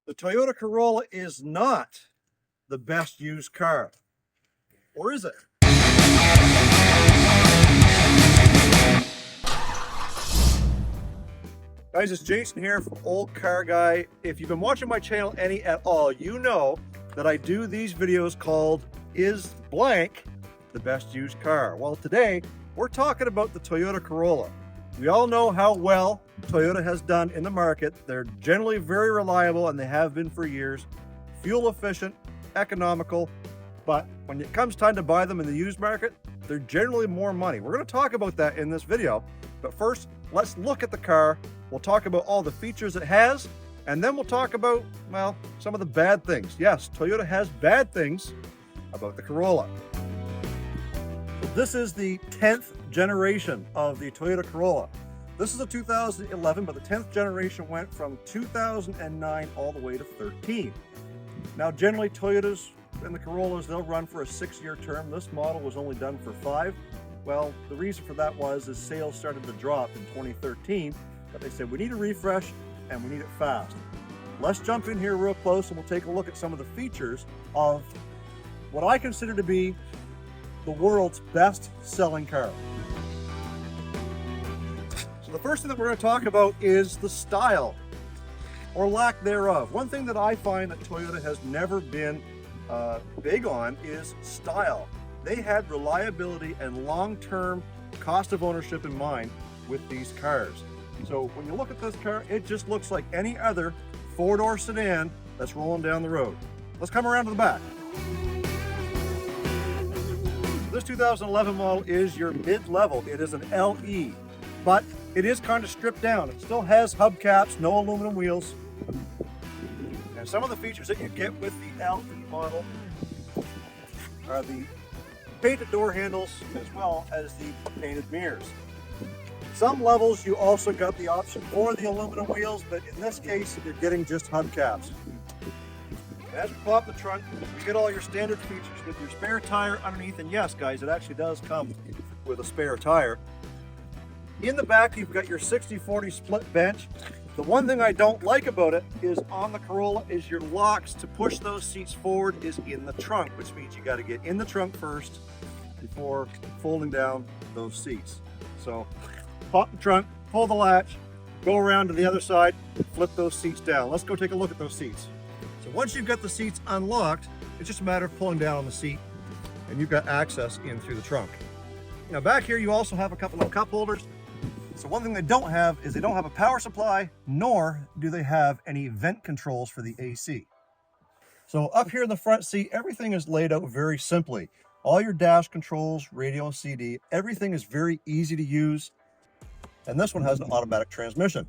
The Toyota Corolla is not the best used car. Or is it? Guys, it's Jason here from Olde Carr Guy. If you've been watching my channel any at all, you know that I do these videos called Is Blank the Best Used Car? Well, today we're talking about the Toyota Corolla. We all know how well Toyota has done in the market. They're generally very reliable, and they have been for years. Fuel efficient, economical, but when it comes time to buy them in the used market, they're generally more money. We're going to talk about that in this video, but first, let's look at the car. We'll talk about all the features it has, and then we'll talk about, well, some of the bad things. Yes, Toyota has bad things about the Corolla. This is the 10th generation of the Toyota Corolla. This is a 2011, but the 10th generation went from 2009 all the way to 13. Now, generally Toyotas and the Corollas, they'll run for a 6-year term. This model was only done for 5. Well, the reason for that was sales started to drop in 2013, but they said we need a refresh and we need it fast. Let's jump in here real close and we'll take a look at some of the features of what I consider to be the world's best selling car. So the first thing that we're going to talk about is the style, or lack thereof. One thing that I find that Toyota has never been big on is style. They had reliability and long-term cost of ownership in mind with these cars. So when you look at this car, it just looks like any other four-door sedan that's rolling down the road. Let's come around to the back. This 2011 model is your mid-level. It is an LE, but it is kind of stripped down. It still has hubcaps, no aluminum wheels. And some of the features that you get with the LE model are the painted door handles as well as the painted mirrors. Some levels you also got the option for the aluminum wheels, but in this case you're getting just hubcaps. As we pop the trunk, you get all your standard features with your spare tire underneath, and yes guys, it actually does come with a spare tire. In the back you've got your 60-40 split bench. The one thing I don't like about it is on the Corolla is your locks to push those seats forward is in the trunk, which means you got to get in the trunk first before folding down those seats. So pop the trunk, pull the latch, go around to the other side, flip those seats down. Let's go take a look at those seats. So once you've got the seats unlocked, it's just a matter of pulling down on the seat and you've got access in through the trunk. Now back here you also have a couple of cup holders. So one thing they don't have is they don't have a power supply, nor do they have any vent controls for the AC. So up here in the front seat, everything is laid out very simply. All your dash controls, radio and CD, everything is very easy to use. And this one has an automatic transmission.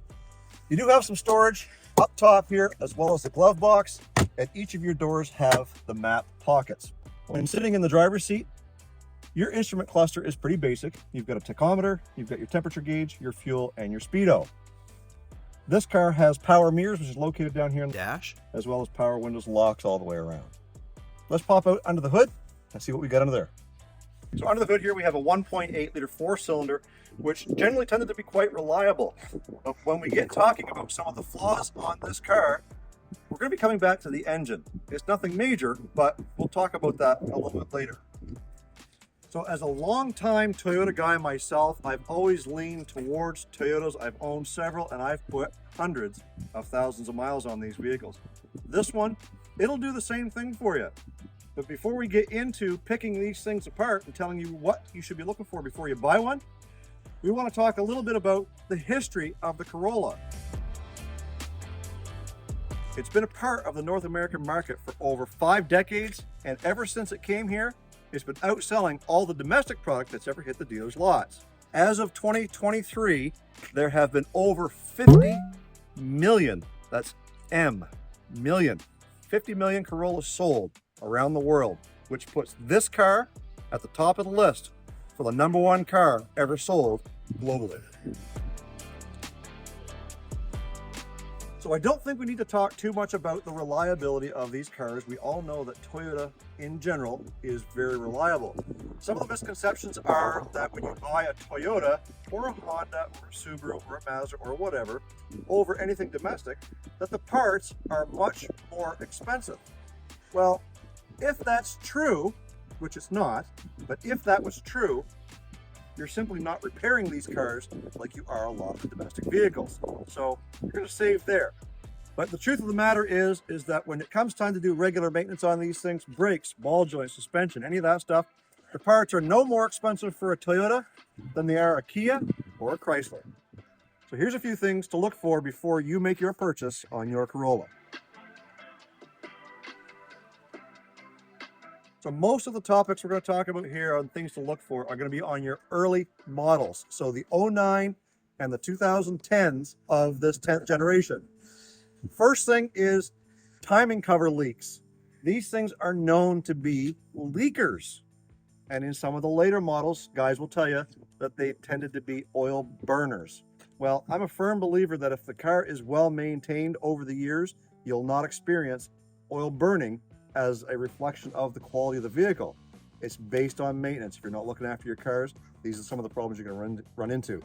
You do have some storage up top here, as well as the glove box, and each of your doors have the map pockets. When sitting in the driver's seat, your instrument cluster is pretty basic. You've got a tachometer, you've got your temperature gauge, your fuel, and your speedo. This car has power mirrors, which is located down here in the dash, as well as power windows, locks all the way around. Let's pop out under the hood and see what we got under there. So under the hood here, we have a 1.8 liter 4-cylinder, which generally tended to be quite reliable. But when we get talking about some of the flaws on this car, we're going to be coming back to the engine. It's nothing major, but we'll talk about that a little bit later. So as a long-time Toyota guy myself, I've always leaned towards Toyotas. I've owned several, and I've put hundreds of thousands of miles on these vehicles. This one, it'll do the same thing for you. But before we get into picking these things apart and telling you what you should be looking for before you buy one, we want to talk a little bit about the history of the Corolla. It's been a part of the North American market for over 5 decades, and ever since it came here, it's been outselling all the domestic product that's ever hit the dealer's lots. As of 2023, there have been over 50 million, that's million, 50 million Corollas sold around the world, which puts this car at the top of the list for the #1 car ever sold globally. So I don't think we need to talk too much about the reliability of these cars. We all know that Toyota in general is very reliable. Some of the misconceptions are that when you buy a Toyota or a Honda or a Subaru or a Mazda or whatever over anything domestic, that the parts are much more expensive. Well, if that's true, which it's not, but if that was true, you're simply not repairing these cars like you are a lot of the domestic vehicles. So you're going to save there. But the truth of the matter is that when it comes time to do regular maintenance on these things, brakes, ball joints, suspension, any of that stuff, the parts are no more expensive for a Toyota than they are a Kia or a Chrysler. So here's a few things to look for before you make your purchase on your Corolla. So most of the topics we're going to talk about here on things to look for are going to be on your early models. So the 09 and the 2010s of this 10th generation. First thing is timing cover leaks. These things are known to be leakers. And in some of the later models, guys will tell you that they tended to be oil burners. Well, I'm a firm believer that if the car is well maintained over the years, you'll not experience oil burning as a reflection of the quality of the vehicle. It's based on maintenance. If you're not looking after your cars, these are some of the problems you're going to run into.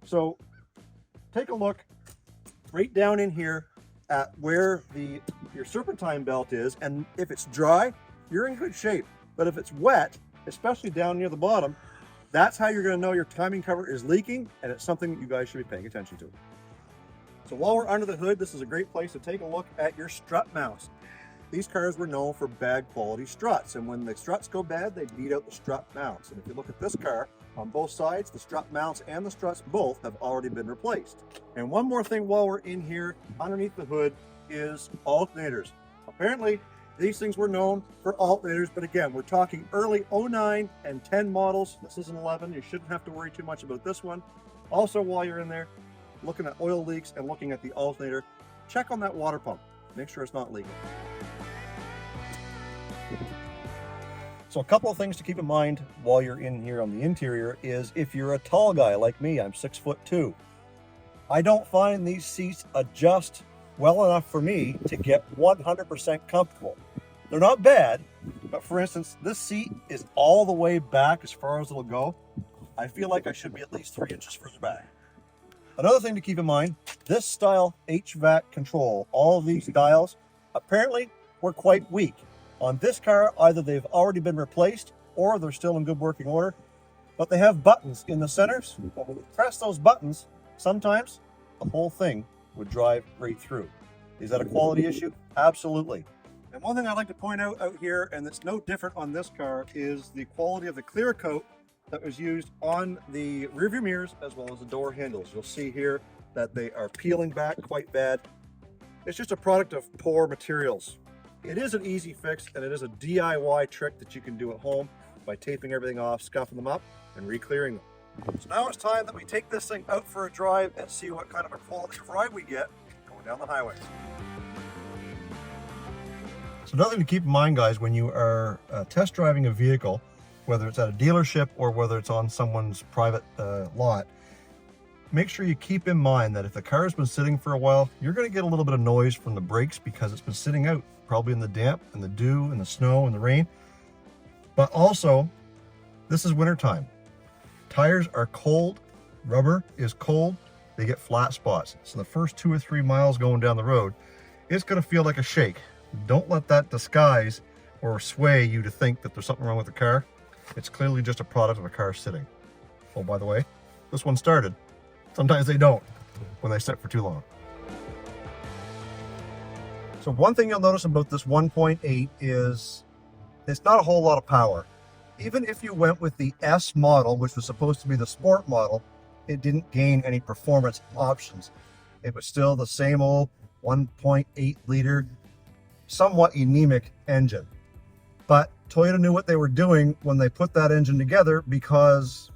So take a look right down in here at where your serpentine belt is, and if it's dry, you're in good shape. But if it's wet, especially down near the bottom, that's how you're going to know your timing cover is leaking, and it's something that you guys should be paying attention to. So while we're under the hood, this is a great place to take a look at your strut mounts. These cars were known for bad quality struts, and when the struts go bad, they beat out the strut mounts. And if you look at this car, on both sides, the strut mounts and the struts both have already been replaced. And one more thing while we're in here, underneath the hood, is alternators. Apparently, these things were known for alternators, but again, we're talking early 09 and 10 models. This is an 11. You shouldn't have to worry too much about this one. Also, while you're in there, looking at oil leaks and looking at the alternator, check on that water pump. Make sure it's not leaking. So a couple of things to keep in mind while you're in here on the interior is if you're a tall guy like me, I'm 6'2". I don't find these seats adjust well enough for me to get 100% comfortable. They're not bad, but for instance, this seat is all the way back as far as it'll go. I feel like I should be at least 3 inches further back. Another thing to keep in mind, this style HVAC control, all of these dials, apparently were quite weak. On this car, either they've already been replaced or they're still in good working order, but they have buttons in the centers. When you press those buttons, sometimes the whole thing would drive right through. Is that a quality issue? Absolutely. And one thing I'd like to point out here, and that's no different on this car, is the quality of the clear coat that was used on the rearview mirrors as well as the door handles. You'll see here that they are peeling back quite bad. It's just a product of poor materials. It is an easy fix, and it is a DIY trick that you can do at home by taping everything off, scuffing them up, and re-clearing them. So now it's time that we take this thing out for a drive and see what kind of a quality of ride we get going down the highway. So another thing to keep in mind, guys, when you are test driving a vehicle, whether it's at a dealership or whether it's on someone's private lot, make sure you keep in mind that if the car has been sitting for a while, you're going to get a little bit of noise from the brakes because it's been sitting out, probably in the damp and the dew and the snow and the rain. But also, this is winter time. Tires are cold, rubber is cold, they get flat spots. So the first 2 or 3 miles going down the road, it's going to feel like a shake. Don't let that disguise or sway you to think that there's something wrong with the car. It's clearly just a product of a car sitting. Oh, by the way, this one started. Sometimes they don't when they sit for too long. So one thing you'll notice about this 1.8 is it's not a whole lot of power. Even if you went with the S model, which was supposed to be the sport model, it didn't gain any performance options. It was still the same old 1.8 liter, somewhat anemic engine. But Toyota knew what they were doing when they put that engine together because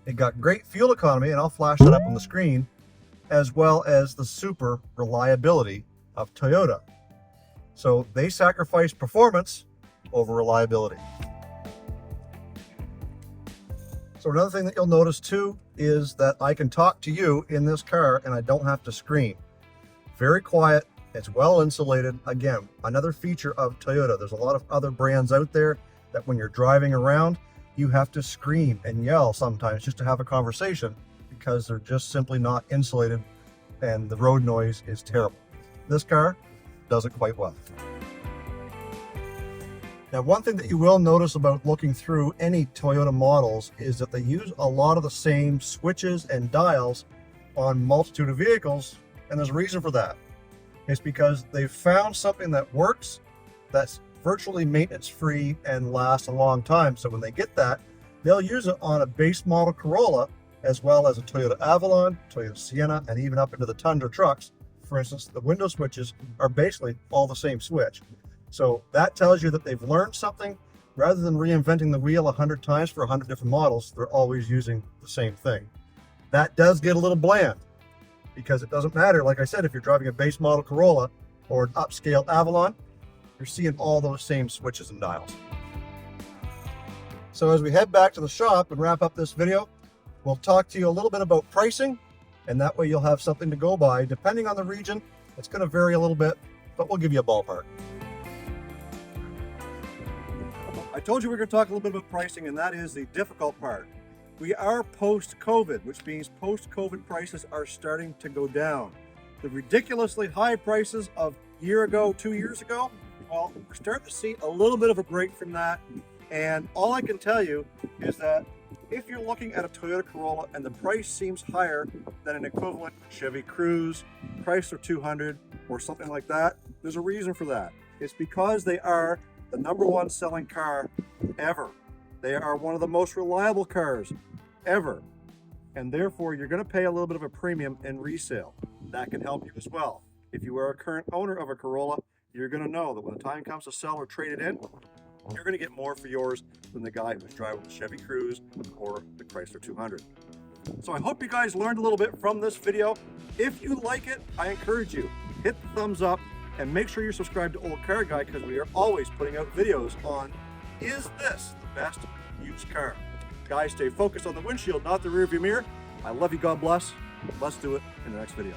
it got great fuel economy, and I'll flash that up on the screen, as well as the super reliability of Toyota. So they sacrificed performance over reliability. So another thing that you'll notice too is that I can talk to you in this car and I don't have to scream. very quiet. It's well insulated. Again, another feature of Toyota. There's a lot of other brands out there that when you're driving around, you have to scream and yell sometimes just to have a conversation because they're just simply not insulated and the road noise is terrible. This car does it quite well. Now, one thing that you will notice about looking through any Toyota models is that they use a lot of the same switches and dials on multitude of vehicles, and there's a reason for that. It's because they've found something that works, that's virtually maintenance-free and lasts a long time. So when they get that, they'll use it on a base model Corolla, as well as a Toyota Avalon, Toyota Sienna, and even up into the Tundra trucks. For instance, the window switches are basically all the same switch. So that tells you that they've learned something. Rather than reinventing the wheel 100 times for 100 different models, they're always using the same thing. That does get a little bland because it doesn't matter, like I said, if you're driving a base model Corolla or an upscale Avalon, you're seeing all those same switches and dials. So as we head back to the shop and wrap up this video, we'll talk to you a little bit about pricing, and that way you'll have something to go by. Depending on the region, it's going to vary a little bit, but we'll give you a ballpark. I told you we were going to talk a little bit about pricing, and that is the difficult part. We are post-COVID, which means post-COVID prices are starting to go down. The ridiculously high prices of a year ago, 2 years ago, well, we're starting to see a little bit of a break from that. And all I can tell you is that if you're looking at a Toyota Corolla and the price seems higher than an equivalent Chevy Cruze, Chrysler 200, or something like that, there's a reason for that. It's because they are the #1 selling car ever. They are one of the most reliable cars ever. And therefore, you're going to pay a little bit of a premium in resale. That can help you as well. If you are a current owner of a Corolla, you're going to know that when the time comes to sell or trade it in, you're going to get more for yours than the guy who's driving the Chevy Cruze or the Chrysler 200. So I hope you guys learned a little bit from this video. If you like it, I encourage you, hit the thumbs up and make sure you're subscribed to Olde Carr Guy because we are always putting out videos on, is this the best used car? Guys, stay focused on the windshield, not the rearview mirror. I love you, God bless. Let's do it in the next video.